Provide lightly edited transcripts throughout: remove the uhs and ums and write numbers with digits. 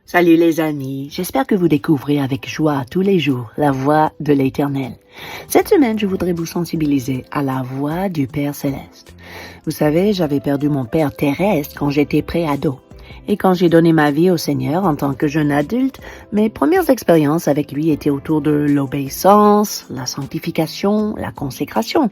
Salut les amis, j'espère que vous découvrez avec joie tous les jours la voix de l'Éternel. Cette semaine, je voudrais vous sensibiliser à la voix du Père Céleste. Vous savez, j'avais perdu mon père terrestre quand j'étais pré-ado. Et quand j'ai donné ma vie au Seigneur en tant que jeune adulte, mes premières expériences avec lui étaient autour de l'obéissance, la sanctification, la consécration.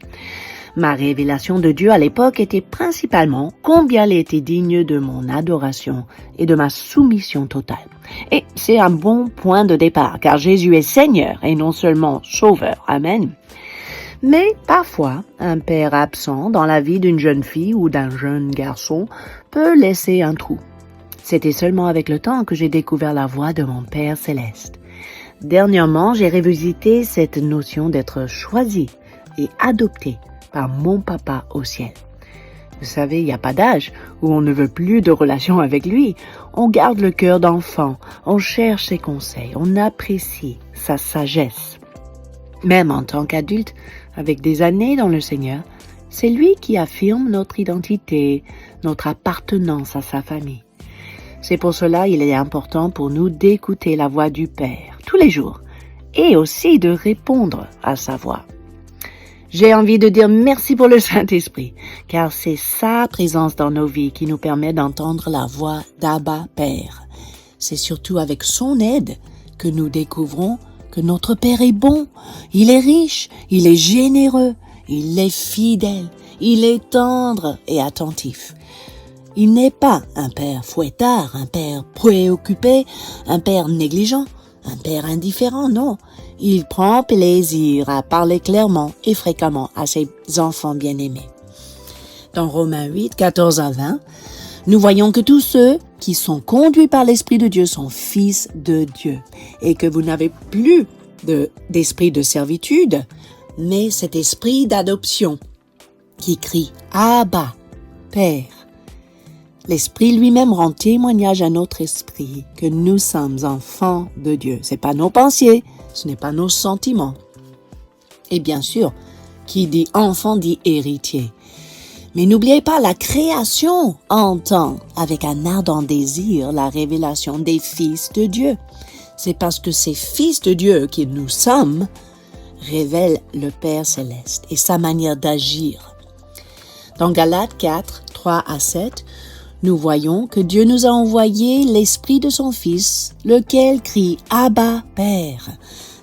Ma révélation de Dieu à l'époque était principalement combien il était digne de mon adoration et de ma soumission totale. Et c'est un bon point de départ, car Jésus est Seigneur et non seulement Sauveur. Amen. Mais parfois, un père absent dans la vie d'une jeune fille ou d'un jeune garçon peut laisser un trou. C'était seulement avec le temps que j'ai découvert la voix de mon Père Céleste. Dernièrement, j'ai revisité cette notion d'être choisi et adopté par mon papa au ciel. Vous savez, il n'y a pas d'âge où on ne veut plus de relation avec lui. On garde le cœur d'enfant, on cherche ses conseils, on apprécie sa sagesse. Même en tant qu'adulte, avec des années dans le Seigneur, c'est lui qui affirme notre identité, notre appartenance à sa famille. C'est pour cela qu'il est important pour nous d'écouter la voix du Père tous les jours et aussi de répondre à sa voix. J'ai envie de dire merci pour le Saint-Esprit, car c'est sa présence dans nos vies qui nous permet d'entendre la voix d'Abba Père. C'est surtout avec son aide que nous découvrons que notre Père est bon, il est riche, il est généreux, il est fidèle, il est tendre et attentif. Il n'est pas un Père fouettard, un Père préoccupé, un Père négligent, un Père indifférent, non. Il prend plaisir à parler clairement et fréquemment à ses enfants bien-aimés. Dans Romains 8, 14 à 20, nous voyons que tous ceux qui sont conduits par l'Esprit de Dieu sont fils de Dieu et que vous n'avez plus d'esprit de servitude, mais cet esprit d'adoption qui crie « Abba, Père ». L'Esprit lui-même rend témoignage à notre esprit que nous sommes enfants de Dieu. Ce n'est pas nos pensées, ce n'est pas nos sentiments. Et bien sûr, qui dit enfant dit héritier. Mais n'oubliez pas, la création entend avec un ardent désir la révélation des fils de Dieu. C'est parce que ces fils de Dieu que nous sommes révèlent le Père Céleste et sa manière d'agir. Dans Galates 4, 3 à 7, nous voyons que Dieu nous a envoyé l'Esprit de son Fils, lequel crie « Abba, Père ».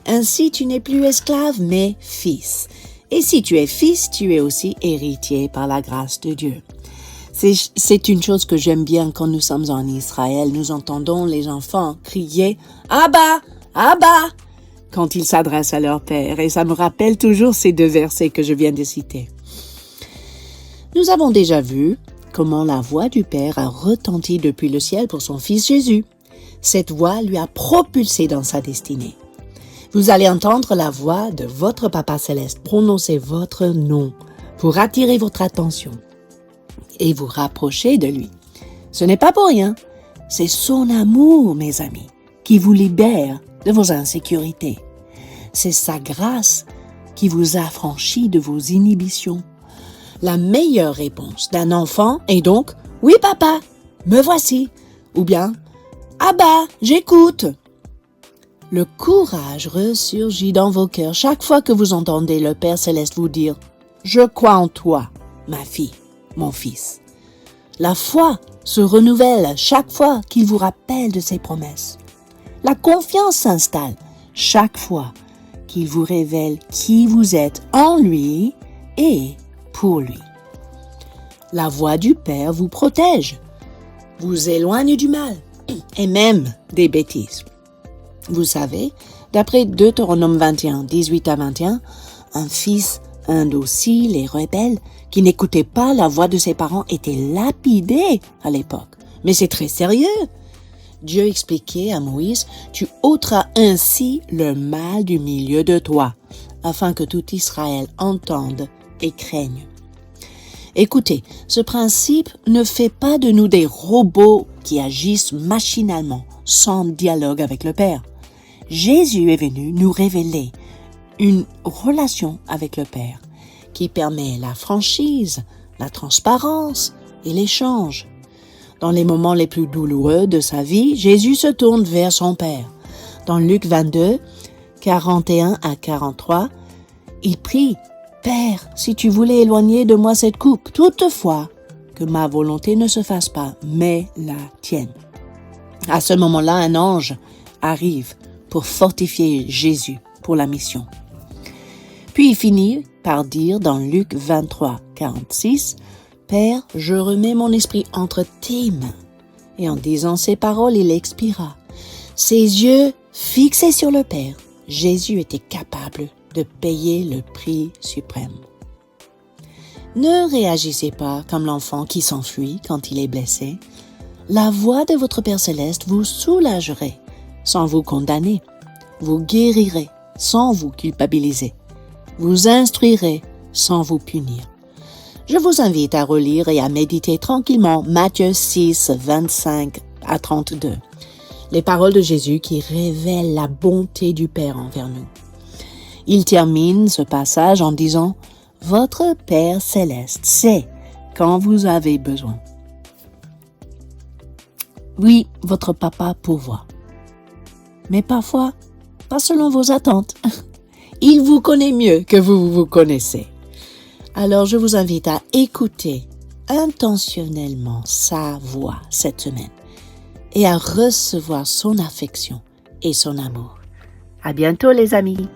Ainsi, tu n'es plus esclave, mais fils. Et si tu es fils, tu es aussi héritier par la grâce de Dieu. C'est une chose que j'aime bien quand nous sommes en Israël. Nous entendons les enfants crier « Abba, Abba » quand ils s'adressent à leur père. Et ça me rappelle toujours ces deux versets que je viens de citer. Nous avons déjà vu comment la voix du Père a retenti depuis le ciel pour son Fils Jésus. Cette voix lui a propulsé dans sa destinée. Vous allez entendre la voix de votre Papa Céleste prononcer votre nom pour attirer votre attention et vous rapprocher de lui. Ce n'est pas pour rien, c'est son amour, mes amis, qui vous libère de vos insécurités. C'est sa grâce qui vous affranchit de vos inhibitions. La meilleure réponse d'un enfant est donc « Oui, papa, me voici » ou bien « Abba, j'écoute ». Le courage ressurgit dans vos cœurs chaque fois que vous entendez le Père Céleste vous dire « Je crois en toi, ma fille, mon fils ». La foi se renouvelle chaque fois qu'il vous rappelle de ses promesses. La confiance s'installe chaque fois qu'il vous révèle qui vous êtes en lui et pour lui. La voix du Père vous protège, vous éloigne du mal et même des bêtises. Vous savez, d'après Deutéronome 21, 18 à 21, un fils indocile et rebelle qui n'écoutait pas la voix de ses parents était lapidé à l'époque. Mais c'est très sérieux. Dieu expliquait à Moïse, « Tu ôteras ainsi le mal du milieu de toi, afin que tout Israël entende et craigne. » Écoutez, ce principe ne fait pas de nous des robots qui agissent machinalement, sans dialogue avec le Père. Jésus est venu nous révéler une relation avec le Père qui permet la franchise, la transparence et l'échange. Dans les moments les plus douloureux de sa vie, Jésus se tourne vers son Père. Dans Luc 22, 41 à 43, il prie « Père, si tu voulais éloigner de moi cette coupe, toutefois, que ma volonté ne se fasse pas, mais la tienne. » À ce moment-là, un ange arrive pour fortifier Jésus pour la mission. Puis il finit par dire dans Luc 23, 46, « Père, je remets mon esprit entre tes mains. » Et en disant ces paroles, il expira. Ses yeux fixés sur le Père, Jésus était capable de payer le prix suprême. Ne réagissez pas comme l'enfant qui s'enfuit quand il est blessé. La voix de votre Père céleste vous soulagerait sans vous condamner, vous guérirait sans vous culpabiliser, vous instruirait sans vous punir. Je vous invite à relire et à méditer tranquillement Matthieu 6, 25 à 32, les paroles de Jésus qui révèlent la bonté du Père envers nous. Il termine ce passage en disant « Votre Père céleste sait quand vous avez besoin. » Oui, votre papa pourvoit. Mais parfois, pas selon vos attentes. Il vous connaît mieux que vous vous connaissez. Alors je vous invite à écouter intentionnellement sa voix cette semaine et à recevoir son affection et son amour. À bientôt les amis.